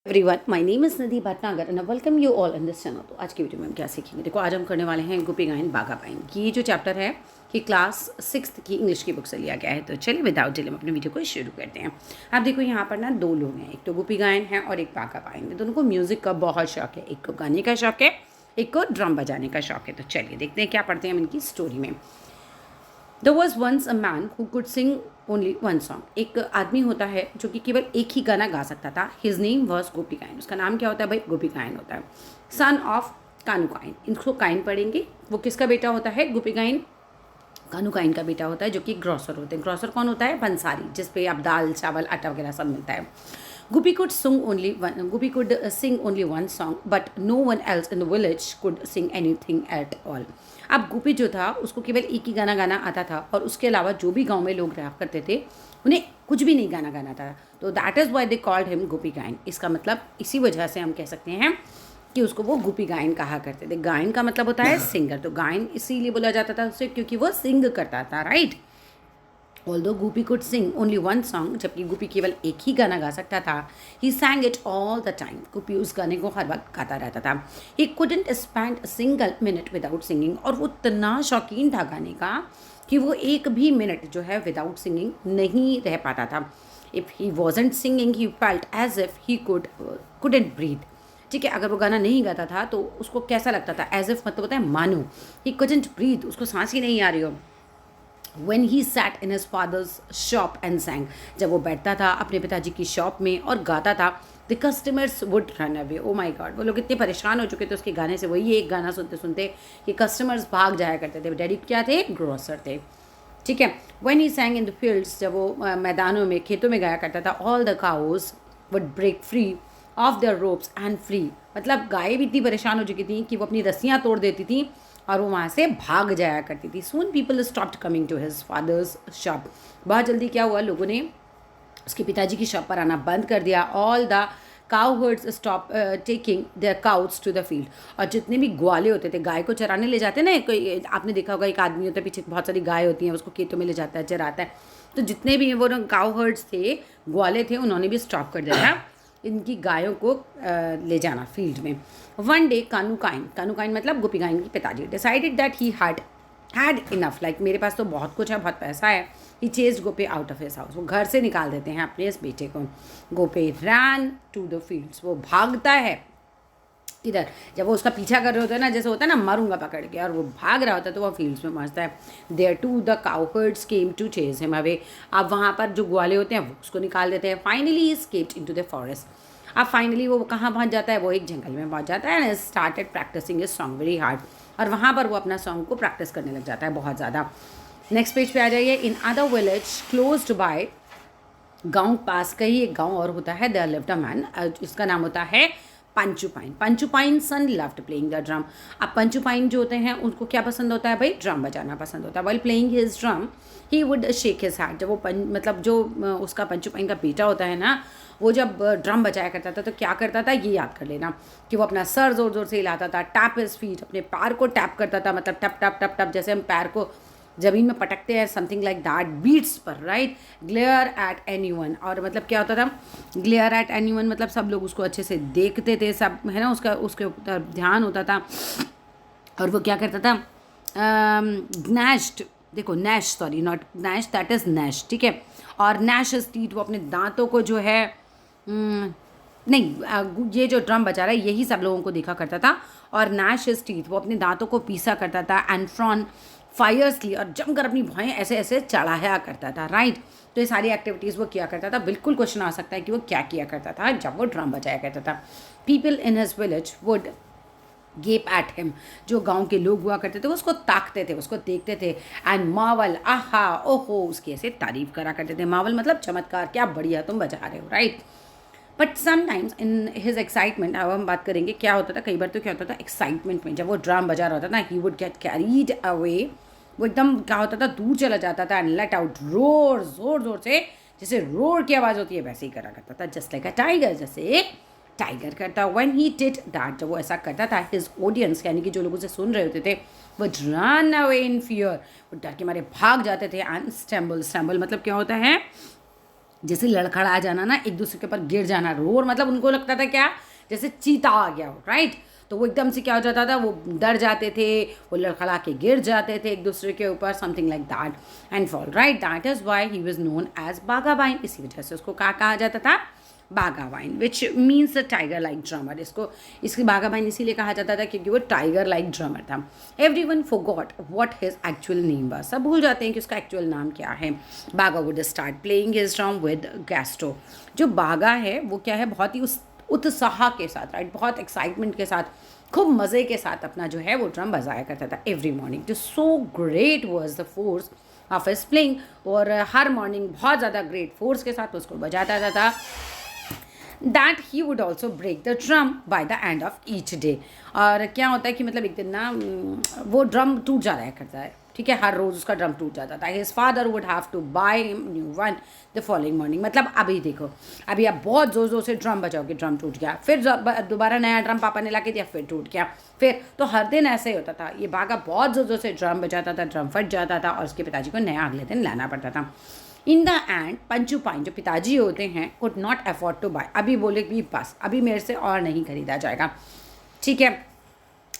Everyone, my name is Nidhi Bhatnagar and welcome you all in this channel. तो आज की video में हम क्या सीखेंगे, देखो आज हम करने वाले हैं गोपी गायन बाघा बाइन। ये जो चैप्टर है कि क्लास 6th की इंग्लिश की बुक से लिया गया है। तो चलिए विदाउट डिले हम अपने वीडियो को शुरू करते हैं। आप देखो यहाँ पर ना दो लोग हैं, एक तो गोपी गायन है और एक बाघा बाइन है। दोनों को म्यूज़िक का बहुत शौक है, एक को गाने का शौक है, एक को ड्रम बजाने का शौक है। तो चलिए देखते हैं क्या पढ़ते हैं हम इनकी स्टोरी में। There was once a man who could sing only one song. एक आदमी होता है जो कि केवल एक ही गाना गा सकता था. His name was गोपी गायन. उसका नाम क्या होता है भाई? गोपी गायन होता है. Son of Kanu Kain. इनको काइन पढ़ेंगे. वो किसका बेटा होता है? गोपी गायन कानू काइन का बेटा होता है, जो कि ग्रॉसर होते हैं. ग्रॉसर कौन होता है? भंसारी, जिसपे आप दाल चावल आटा वगैरह सब मिलता है. Guppy could sing only one song, but no one else in the village could sing anything at all. अब गुपी जो था उसको केवल एक ही गाना गाना आता था और उसके अलावा जो भी गांव में लोग रहा करते थे उन्हें कुछ भी नहीं गाना गाना था. तो that is why they called him Gopi Gayan. इसका मतलब इसी वजह से हम कह सकते हैं कि उसको वो गोपी गायन कहा करते थे. गायन का मतलब होता है सिंगर, तो गायन इसीलिए बोला जाता था उससे क्योंकि वो सिंग करता था, right. Although Guppy could sing only one song, जबकि गुपी केवल एक ही गाना गा सकता था, he sang it all the time. Gupi उस गाने को हर वक्त गाता रहता था. He couldn't spend a single minute without singing. और वो इतना शौकीन था गाने का कि वो एक भी मिनट जो है without singing नहीं रह पाता था. If he wasn't singing, he felt as if he couldn't breathe. ठीक है, अगर वो गाना नहीं गाता था तो उसको कैसा लगता था? As if मतलब होता है मानो. He couldn't breathe, उसको सांस ही नहीं आ रही हो. When he sat in his father's shop and sang, जब वो बैठता था अपने पिताजी की शॉप में और गाता था, the customers would run away. Oh my God, वो लोग इतने परेशान हो चुके थे उसके गाने से. वही एक गाना सुनते सुनते कि कस्टमर्स भाग जाया करते थे. डैडी क्या थे? ग्रोसर थे. ठीक है. When he sang in the fields, जब वो मैदानों में खेतों में गाया करता था, all the cows would break free of their ropes and flee. मतलब गायें भी इतनी परेशान हो चुकी थी कि वो अपनी रस्सियाँ तोड़ देती थी और वो वहाँ से भाग जाया करती थी. Soon people stopped coming to his father's shop. बहुत जल्दी क्या हुआ, लोगों ने उसके पिताजी की शॉप पर आना बंद कर दिया. All the cowherds stopped taking their cows to the field. और जितने भी ग्वाले होते थे, गाय को चराने ले जाते ना, कोई आपने देखा होगा एक आदमी होता है, पीछे बहुत सारी गाय होती हैं, उसको खेतों में ले जाता है, चराता है. तो जितने भी वो काउहर्ड्स थे, ग्वाले थे, उन्होंने भी स्टॉप कर दिया इनकी गायों को ले जाना फील्ड में. वन डे कानू काइन मतलब गोपी गायन के पिताजी decided that he had enough, like मेरे पास तो बहुत कुछ है, बहुत पैसा है. He chased Gopi out of his house. वो घर से निकाल देते हैं अपने इस बेटे को. गोपे रैन टू द फील्ड्स. वो भागता है इधर. जब वो उसका पीछा कर रहे होते हैं ना, जैसे होता है ना मारूंगा पकड़ के, और वो भाग रहा होता है तो वो फील्ड्स में पहुंचता है. There too the cowherds came to chase him away. अब वहाँ पर जो ग्वाले होते हैं वो उसको निकाल देते हैं. Finally he escaped into the forest. अब फाइनली वो कहाँ पहुँच जाता है? वो एक जंगल में पहुँच जाता है. And started practising his song very hard. और वहाँ पर वो अपना सॉन्ग को प्रैक्टिस करने लग जाता है बहुत ज़्यादा. नेक्स्ट पेज पे आ जाइए. In other village close by, गाँव पास का ही एक गाँव और होता है, देयर लिव्ड अ मैन. इसका नाम होता है Panchu Pain. Panchu Pain son loved playing the drum. अब पंचू पाइन जो होते हैं उनको क्या पसंद होता है भाई? ड्रम बजाना पसंद होता है. While playing his drum he would shake his hand. जब वो मतलब जो उसका पंचू पाइन का बेटा होता है ना, वो जब ड्रम बजाया करता था तो क्या करता था, ये याद कर लेना कि वो अपना सर ज़ोर ज़ोर से हिलाता था. टैप हिज फीट, अपने पैर को टैप करता था, मतलब टप टप टप टप, जैसे हम पैर को ज़मीन में पटकते हैं, समथिंग लाइक दैट, बीट्स पर, राइट. Glare at anyone. और मतलब क्या होता था? ग्लेयर एट एनीवन मतलब सब लोग उसको अच्छे से देखते थे, सब है ना, उसके ऊपर ध्यान होता था. और वो क्या करता था? gnashed, देखो Nash, sorry not Nash, that is Nash, ठीक है. और नैश इज टीथ, वो अपने दांतों को जो है नहीं, ये जो ड्रम बजा रहा है यही सब लोगों को देखा करता था. और नैश इज टीथ, वो अपने दांतों को पीसा करता था. एंड फ्रॉन फायर्सली, और जमकर अपनी भौएं ऐसे ऐसे चढ़ाया करता था, राइट. तो ये सारी एक्टिविटीज़ वो किया करता था. बिल्कुल क्वेश्चन आ सकता है कि वो क्या किया करता था जब वो ड्रम बजाया करता था. People in his village would gap at him. जो गांव के लोग हुआ करते थे वो उसको ताकते थे, उसको देखते थे. एंड मावल, आहा ओहो, उसकी ऐसे तारीफ करा करते थे. मावल मतलब चमत्कार, क्या बढ़िया तुम बजा रहे हो, right. But sometimes in his excitement, अब हम बात करेंगे क्या होता था. कई बार तो क्या होता था एक्साइटमेंट में, जब वो ड्रम बजा रहा होता था, he would get carried away. वो एकदम क्या होता था, दूर चला जाता था. एंड लेट आउट रोर, जोर जोर से, जैसे रोर की आवाज़ होती है वैसे ही करा करता था. जस्ट लाइक अ टाइगर, जैसे एक टाइगर करता. व्हेन ही डिड दैट, जब वो ऐसा करता था, हिज ऑडियंस यानी कि जो लोग उसे सुन रहे होते थे, वो रन अवे इन फियर, वो डर के मारे भाग जाते थे. एंड स्टैम्बल, स्टैम्बल मतलब क्या होता है? जैसे लड़खड़ा जाना ना, एक दूसरे के ऊपर गिर जाना, रोर मतलब उनको लगता था क्या जैसे चीता आ गया हो, राइट। तो वो एकदम से क्या हो जाता था, वो डर जाते थे, वो लड़खड़ा के गिर जाते थे एक दूसरे के ऊपर, something like that and fall, right. That is why he was known as बाघाबाइन, इसी वजह से उसको क्या कहा जाता था, बाघाबाइन, which means a tiger like drummer. इसकी बाघाबाइन इसीलिए कहा जाता था क्योंकि वो टाइगर लाइक ड्रमर था। Every one forgot what his actual name was, सब भूल जाते हैं कि उसका एक्चुअल नाम क्या है। Bagha would start playing his drum with gusto. जो बाघा है वो क्या है, बहुत ही उस उत्साह के साथ, राइट, बहुत एक्साइटमेंट के साथ, खूब मज़े के साथ अपना जो है वो ड्रम बजाया करता था एवरी मॉर्निंग। जो so great was the force of his playing, और हर मॉर्निंग बहुत ज़्यादा ग्रेट फोर्स के साथ उसको बजाता था, that he would also break the drum by the end of each day. और क्या होता है कि मतलब एक दिन ना वो ड्रम टूट जा रहा करता है, ठीक है, हर रोज़ उसका ड्रम टूट जाता था। His father would have to buy him new one the following morning. मतलब अभी देखो, अभी आप बहुत ज़ोर ज़ोर से ड्रम बजाओगे, ड्रम टूट गया, फिर दोबारा नया ड्रम पापा ने ला के दिया, फिर टूट गया, फिर तो हर दिन ऐसे ही होता था। ये बाघा बहुत ज़ोर ज़ोर से ड्रम बजाता था, ड्रम फट जाता था और उसके पिताजी को नया अगले दिन लाना पड़ता था। In the end Panchu Pain, जो पिताजी होते हैं, could not afford to buy, अभी बोले कि बस अभी मेरे से और नहीं खरीदा जाएगा, ठीक है।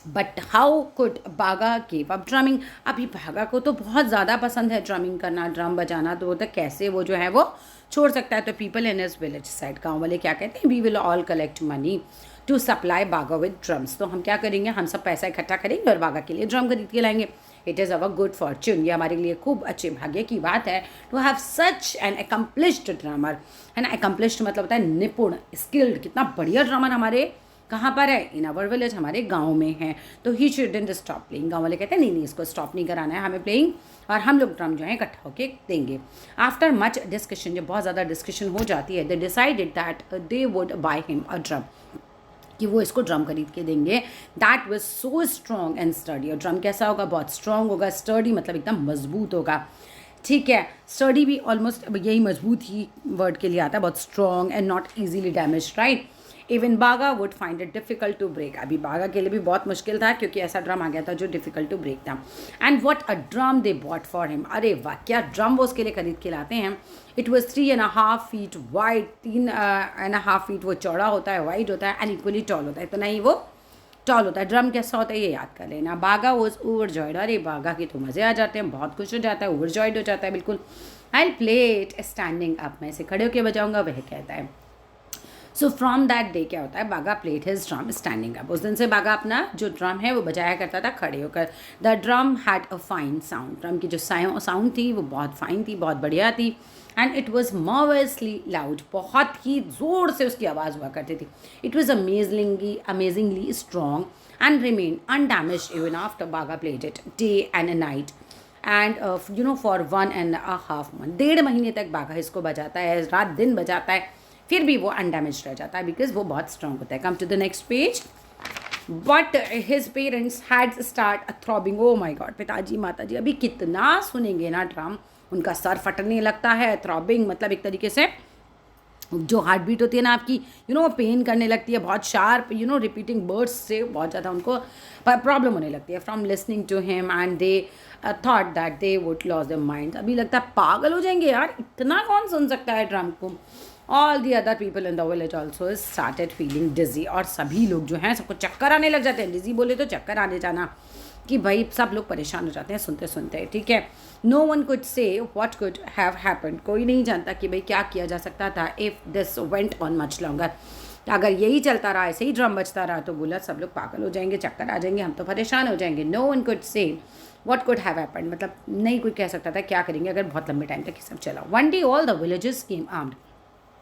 But how could Bagha give up drumming. अभी बाघा को तो बहुत ज़्यादा पसंद है ड्रमिंग करना, ड्रम बजाना, तो बोलते कैसे वो जो है वो छोड़ सकता है। तो people in his village said, गाँव वाले क्या कहते हैं, we will all collect money to supply Bagha with drums. तो हम क्या करेंगे, हम सब पैसा इकट्ठा करेंगे और बाघा के लिए ड्रम खरीद के लाएंगे। It is our good fortune, ये हमारे लिए खूब अच्छे भाग्य की बात है, to have such an accomplished drummer, है ना। एकम्प्लिश्ड मतलब होता है निपुण, स्किल्ड, कितना बढ़िया ड्रमर हमारे कहाँ पर है, इन आवर विलेज, हमारे गाँव में है। तो ही शुडंट स्टॉप प्लेइंग। गाँव वाले कहते हैं नहीं नहीं, इसको स्टॉप नहीं कराना है हमें प्लेइंग, और हम लोग ड्रम जो है इकट्ठा होके देंगे। आफ्टर मच डिस्कशन, जब बहुत ज़्यादा डिस्कशन हो जाती है, they decided that they would by him a drum, कि वो इसको ड्रम खरीद के देंगे। That was so strong and study. और ड्रम कैसा होगा, बहुत स्ट्रॉन्ग होगा, स्टडी मतलब एकदम मजबूत होगा, ठीक है। स्टडी भी ऑलमोस्ट यही मजबूत ही वर्ड के लिए आता है, बहुत strong and not easily damage, right. Even Bagha would find it difficult to break. अभी बाघा के लिए भी बहुत मुश्किल था क्योंकि ऐसा ड्रम आ गया था जो डिफिकल्ट टू ब्रेक था। And what a drum they bought for him. अरे वाह, क्या ड्रम वो उसके लिए खरीद के लाते हैं। It was 3.5 feet wide, 3.5 feet वो चौड़ा होता है, वाइड होता है, एंड इक्वली टॉल होता है, इतना ही वो टॉल होता है। ड्रम कैसा होता है ये याद कर लेना। बाघा वॉज ओवरजॉयड। अरे बाघा के तो मज़े आ जाते हैं, बहुत खुश हो जाता है, ओवरजॉयड हो जाता है बिल्कुल। I play it standing up, मैं इसे खड़े होकर बजाऊंगा, वह कहता है। सो फ्रॉम दैट डे क्या होता है, Bagha played his drum standing up. उस दिन से बाघा अपना जो ड्रम है वो बजाया करता था खड़े होकर। The drum had a fine sound. Drum की जो साउंड थी वो बहुत फाइन थी, बहुत बढ़िया थी। And it was marvellously loud, बहुत ही ज़ोर से उसकी आवाज़ हुआ करती थी। It was amazingly strong and remain undamaged even after Bagha played it day and night and for 1.5 months। 1.5 महीने तक बाघा इसको बजाता है, रात दिन बजाता है, फिर भी वो अनडैमेज रह जाता है बिकॉज वो बहुत स्ट्रॉन्ग होता है। Come to the next page. But his parents had start throbbing. Oh my God, पिताजी माताजी अभी कितना सुनेंगे ना ड्रम, उनका सर फटने लगता है। थ्रॉबिंग मतलब एक तरीके से जो हार्ट बीट होती है ना आपकी, पेन करने लगती है, बहुत शार्प, रिपीटिंग वर्ड्स से बहुत ज़्यादा उनको प्रॉब्लम होने लगती है from listening to him. And they thought that they would lose their mind. अभी लगता है पागल हो जाएंगे यार, इतना कौन सुन सकता है ड्रम को। All the other people in the village also started feeling dizzy. और सभी लोग जो हैं सबको चक्कर आने लग जाते हैं। डिजी बोले तो चक्कर आने जाना, कि भाई सब लोग परेशान हो जाते हैं सुनते सुनते, ठीक है। No one could say what could have happened. कोई नहीं जानता कि भाई क्या किया जा सकता था if this went on much longer. अगर यही चलता रहा, ऐसे ही ड्रम बजता रहा, तो बोला सब लोग पागल हो जाएंगे, चक्कर आ जाएंगे, हम तो परेशान हो जाएंगे। No one could say what could have happened, मतलब नहीं कोई कह सकता था क्या करेंगे अगर बहुत लंबे टाइम तक ये सब चला। One day all the villages came armed.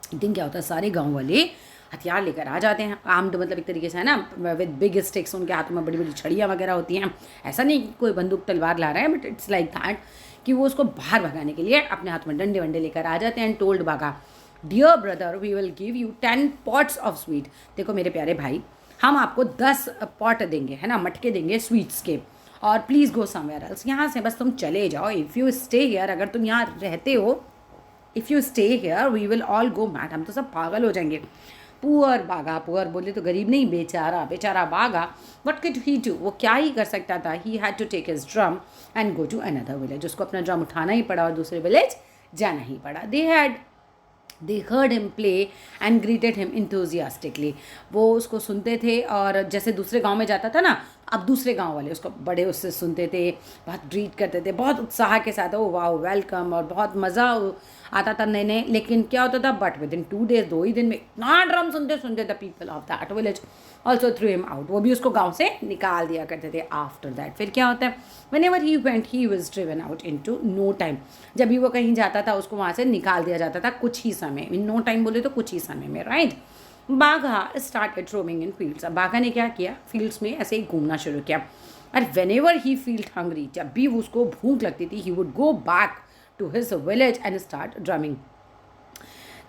एक दिन क्या होता है, सारे गाँव वाले हथियार लेकर आ जाते हैं। आर्म्ड मतलब एक तरीके से है ना, विद बिग स्टिक्स, उनके हाथों में बड़ी बड़ी छड़ियाँ वगैरह होती हैं। ऐसा नहीं कि कोई बंदूक तलवार ला रहा है, बट इट्स लाइक दैट कि वो उसको बाहर भगाने के लिए अपने हाथ में डंडे वंडे लेकर आ जाते हैं। And told Bagha, dear brother we will give you 10 pots of sweet. देखो मेरे प्यारे भाई, हम आपको 10 पॉट देंगे, है ना, मटके देंगे स्वीट्स के, और प्लीज़ गो समवेयर एल्स। यहाँ से बस तुम चले जाओ। इफ़ यू स्टे हियर, अगर तुम यहाँ रहते हो, if you stay here we will all go mad, हम तो सब पागल हो जाएंगे। पुअर बाघा, पुअर बोले तो गरीब नहीं, बेचारा, बेचारा Bagha, what could he do, वो क्या ही कर सकता था। He had to take his drum and go to another village. उसको अपना ड्रम उठाना ही पड़ा और दूसरे विलेज जाना ही पड़ा। They had they heard him play and greeted him enthusiastically. वो उसको सुनते थे और जैसे दूसरे गांव में जाता था ना, अब दूसरे गांव वाले उसको बड़े उससे सुनते थे, बहुत ग्रीट करते थे, बहुत उत्साह के साथ, ओ वाह वेलकम, और बहुत मज़ा आता था नए नए। लेकिन क्या होता था, बट विद इन 2 days, 2 ही दिन में इतना ड्रम सुनते सुनते the people of that village also through him out, वो भी उसको गाँव से निकाल दिया करते थे। आफ्टर दैट फिर क्या होता है, whenever he went he was driven out into no time. जब भी वो कहीं जाता था उसको वहाँ से निकाल दिया जाता था कुछ ही समय, इन नो टाइम बोले तो कुछ ही समय में, राइट। बाघा स्टार्टेड रोमिंग इन फील्ड्स। अब बाघा ने क्या किया, फील्ड्स में ऐसे ही घूमना शुरू किया। और whenever he felt hungry, जब भी उसको भूख लगती थी, he would go back to his village and start drumming.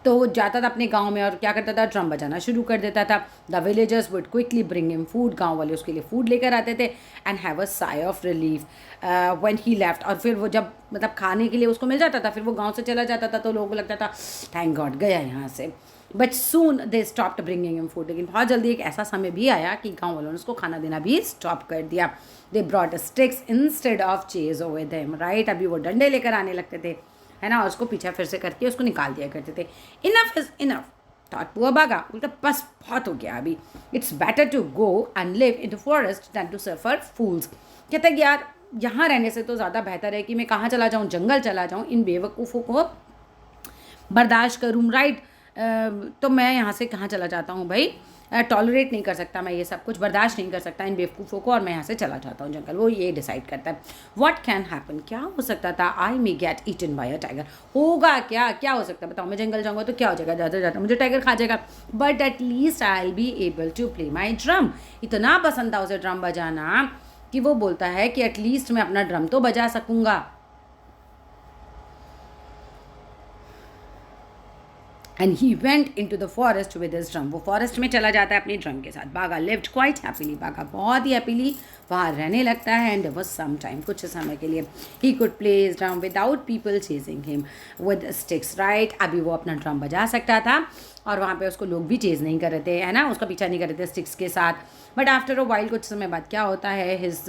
तो वो जाता था अपने गांव में और क्या करता था, ड्रम बजाना शुरू कर देता था। The villagers would quickly bring him food, गांव वाले उसके लिए फूड लेकर आते थे। And have a sigh of relief when he left. और फिर वो जब मतलब खाने के लिए उसको मिल जाता था, फिर वो गांव से चला जाता था, तो लोगों को लगता था थैंक गॉड गया यहाँ से। But soon they stopped bringing him food. लेकिन बहुत जल्दी एक ऐसा समय भी आया कि गांव वालों ने उसको खाना देना भी स्टॉप कर दिया। They brought sticks instead of chase with him, right. अभी वो डंडे लेकर आने लगते थे, है ना, और उसको पीछा फिर से करके उसको निकाल दिया करते थे। Enough is enough, thought poor Bagha. बोलता बस बहुत हो गया अभी, it's better to go and live in the forest than to suffer fools. कहते कि यार यहाँ रहने से तो ज़्यादा बेहतर है कि मैं कहाँ चला जाऊँ, जंगल चला जाऊँ, इन बेवकूफ़ों को बर्दाश्त करूँ, राइट। तो मैं यहाँ से कहाँ चला जाता हूँ भाई, टॉलरेट नहीं कर सकता, मैं ये सब कुछ बर्दाश्त नहीं कर सकता इन बेवकूफ़ों को, और मैं यहाँ से चला जाता हूँ जंगल। वो ये डिसाइड करता है। व्हाट कैन हैपन, क्या हो सकता था, I may get eaten by a tiger. होगा क्या, क्या हो सकता है बताओ, मैं जंगल जाऊँगा तो क्या हो जाएगा, जाते जाते मुझे टाइगर खा जाएगा। But at least I will be able to play my drum. इतना पसंद था उसे ड्रम बजाना कि वो बोलता है कि एटलीस्ट मैं अपना ड्रम तो बजा सकूँगा। And he went into the forest with his drum. वो फॉरेस्ट में चला जाता है अपने ड्रम के साथ। Bagha lived quite happily, Bagha बहुत ही हैप्पीली वहाँ रहने लगता है। एंड वॉज सम टाइम, कुछ समय के लिए, he could play his drum without people chasing him with sticks, right. अभी वो अपना ड्रम बजा सकता था और वहाँ पे उसको लोग भी चेज नहीं कर रहे थे, है ना, उसका पीछा नहीं कर रहे थे स्टिक्स के साथ। बट आफ्टर अ वाइल, कुछ समय बाद क्या होता है, हिज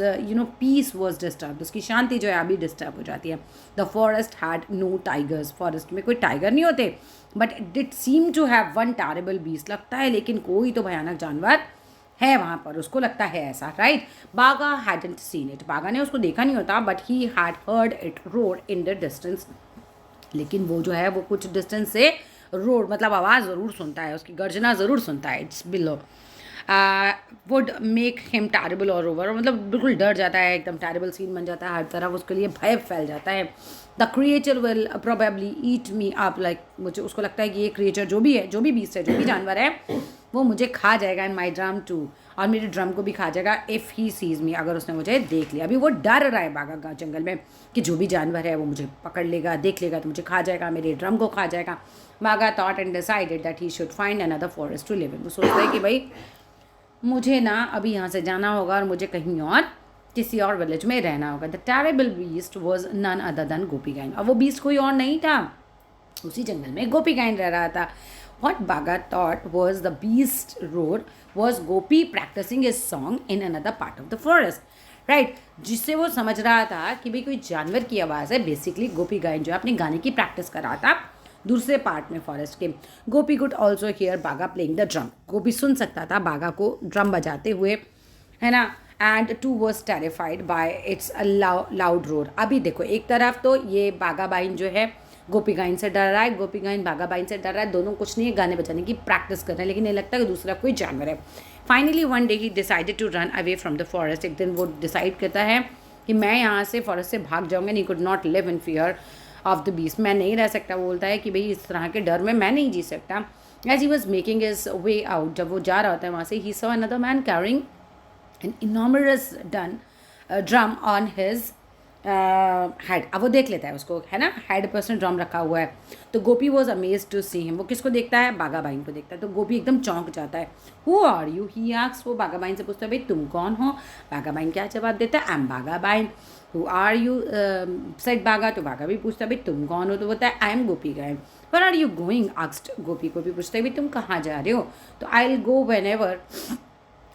पीस वॉज डिस्टर्ब, उसकी शांति जो है अभी डिस्टर्ब हो जाती है। The forest had no tigers, forest में कोई टाइगर नहीं होते, but did seem to have one terrible beast, लगता है लेकिन कोई तो भयानक जानवर है वहाँ पर, उसको लगता है ऐसा, right. Bagha hadn't seen it, Bagha ने उसको देखा नहीं होता, but he had heard it roar in the distance. लेकिन वो जो है वो कुछ डिस्टेंस से रोड मतलब आवाज़ ज़रूर सुनता है, उसकी गर्जना ज़रूर सुनता है। It's below would make him terrible और ओवर, मतलब बिल्कुल डर जाता है, एकदम टेरेबल सीन बन जाता है, हर तरफ उसके लिए भय फैल जाता है। The creature will probably eat me up, like मुझे उसको लगता है कि ये क्रिएचर जो भी है, जो भी बीस्ट है, जो भी जानवर है, वो मुझे खा जाएगा, एंड माई ड्रम टू, और मेरे ड्रम को भी खा जाएगा, इफ़ ही सीज मी, अगर उसने मुझे देख लिया। अभी वो डर रहा है बाघा जंगल में कि जो भी जानवर है वो मुझे पकड़ लेगा, देख लेगा तो मुझे खा जाएगा, मेरे ड्रम को खा जाएगा। Bagha thought and decided that he should find another forest to live in. वो सोचता है कि भाई मुझे ना अभी यहाँ से जाना होगा और मुझे कहीं और किसी और विलेज में रहना होगा। The terrible beast was none other than गोपीगाइन। अब वो बीस्ट कोई और नहीं था, उसी जंगल में गोपीगाइन रह रहा था। What Bhaga thought was the beast roar was Gopi practicing his song in another part of the forest. Right, जिससे वो समझ रहा था कि भाई कोई जानवर की आवाज़ है, बेसिकली गोपी गायन जो है अपने गाने की प्रैक्टिस कर रहा था दूसरे पार्ट में फॉरेस्ट के। Gopi could also hear Bagha playing the drum, Gopi सुन सकता था बाघा को ड्रम बजाते हुए, है ना। And too was terrified by its loud roar. अभी देखो, एक तरफ तो ये बाघा बाइन जो है गोपी गाइन से डर रहा है, गोपी गाइन बाघा बाइन से डर रहा है, दोनों कुछ नहीं है, गाने बजाने की प्रैक्टिस कर रहे हैं, लेकिन ये लगता है कि दूसरा कोई जानवर है। Finally one day he decided to run away from the forest. एक दिन वो डिसाइड करता है कि मैं यहाँ से फॉरेस्ट से भाग जाऊँगा। He could not live in fear of the beast, मैं नहीं रह सकता। वो बोलता है कि भाई इस तरह के डर में मैं नहीं जी सकता। As he was making his way out, जब वो जा रहा होता है वहाँ से, he saw another man carrying an enormous drum on his head. अब वो देख लेता है उसको, है ना, हेड पर उसने ड्रम रखा हुआ है। तो Gopi was amaze to see him. वो किसको देखता है, बाघा बाइन को देखता है। तो गोपी एकदम चौंक जाता है। Who are you, he asks. वो बाघा बाइन से पूछता है भाई तुम कौन हो। बाघा बाइन क्या जवाब देता है, आई एम बाघा बाइन। हु आर यू सेड बाघा। तो बाघा भी पूछता है भाई तुम कौन हो। तो बोलता है I am Gopi Gyne. Where are you going asked Gopi. को भी पूछता है भाई तुम कहाँ जा रहे हो। तो I will go whenever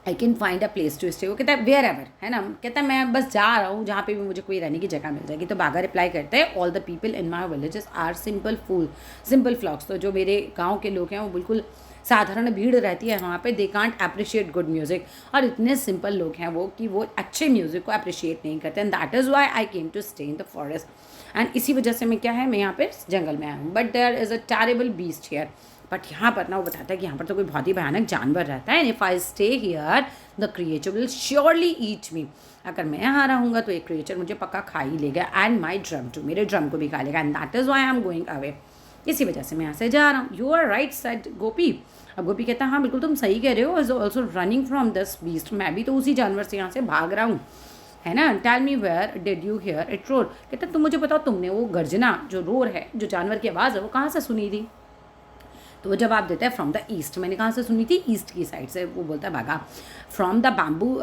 I can find a place to stay. वो कहता है वेयर एवर, है ना, कहता है मैं बस जा रहा हूँ जहाँ पे भी मुझे कोई रहने की जगह मिल जाएगी। तो बागा रिप्लाई करते हैं all the people in my villages are simple folks. तो जो मेरे गाँव के लोग हैं वो बिल्कुल साधारण भीड़ रहती है वहाँ पे, they can't appreciate good music. और इतने सिंपल लोग हैं वो कि वो अच्छे म्यूज़िक को अप्रिशिएट नहीं करते। And that is why I came to stay in the forest. And इसी वजह से मैं क्या है, मैं यहाँ पे जंगल में आया हूँ। But there is a terrible beast here. But यहाँ पर ना वो बताता है कि यहाँ पर तो कोई बहुत ही भयानक जानवर रहता है। And if I stay here the creature will surely eat me. अगर मैं यहाँ रहूँगा तो एक क्रिएचर मुझे पक्का खा ही लेगा। एंड माई ड्रम टू, मेरे ड्रम को भी खा लेगा। And that is why I am going away. इसी वजह से मैं यहाँ से जा रहा हूँ। यू आर राइट सेड गोपी। अब गोपी कहता है हाँ बिल्कुल तुम सही कह रहे हो। Is also running from this beast, मैं भी तो उसी जानवर से यहाँ से भाग रहा हूँ, है ना। Tell me where did you hear it roar. कहता तुम मुझे बताओ तुमने वो गर्जना जो रोर है, जो जानवर की आवाज़ है, वो कहाँ से सुनी थी। तो वो जवाब देता है फ्रॉम द ईस्ट। मैंने कहाँ से सुनी थी, ईस्ट की साइड से। वो बोलता है बागा फ्रॉम द बैम्बू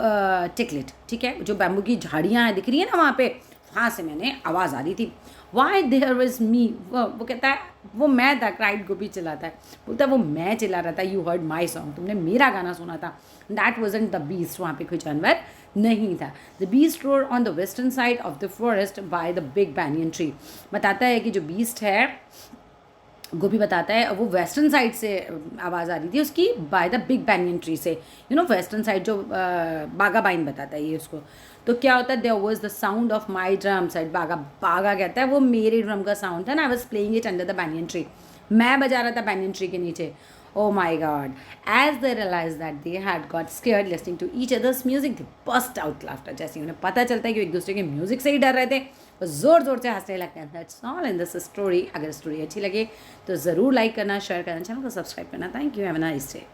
टिकलेट, ठीक है, जो बैम्बू की झाड़ियाँ हैं दिख रही है ना वहाँ पे, वहाँ से मैंने आवाज़ आ रही थी। वाई देयर इज़ मी, वो कहता है वो मैं था, क्राइड गोपी चिल्लाता है, बोलता है वो मैं चिल्ला रहा था। यू हर्ड माई सॉन्ग, तुमने मेरा गाना सुना था। दैट वॉजंट द बीस्ट, वहाँ पे कोई जानवर नहीं था। The beast road on the western side of the forest by the big banyan tree. बताता है कि जो बीस्ट है, गोपी बताता है वो वेस्टर्न साइड से आवाज़ आ रही थी उसकी, by the big banyan tree से। यू नो वेस्टर्न साइड जो बागा बाइन बताता है ये उसको। तो क्या होता है, there was the sound of my drum said. Bagha Bagha कहता है वो मेरे ड्रम का साउंड था ना, I was playing it under the banyan tree, मैं बजा रहा था बैनियन ट्री के नीचे। Oh my God. As they realized that they had got scared listening to each other's music, they burst out laughter. जैसे उन्हें पता चलता है कि एक दूसरे के म्यूजिक से ही डर रहे थे, वो ज़ोर ज़ोर से हंसने लगते हैं। That's all in this story. अगर स्टोरी अच्छी लगे तो ज़रूर लाइक करना, शेयर करना, चैनल को सब्सक्राइब करना। Thank you, have a nice day.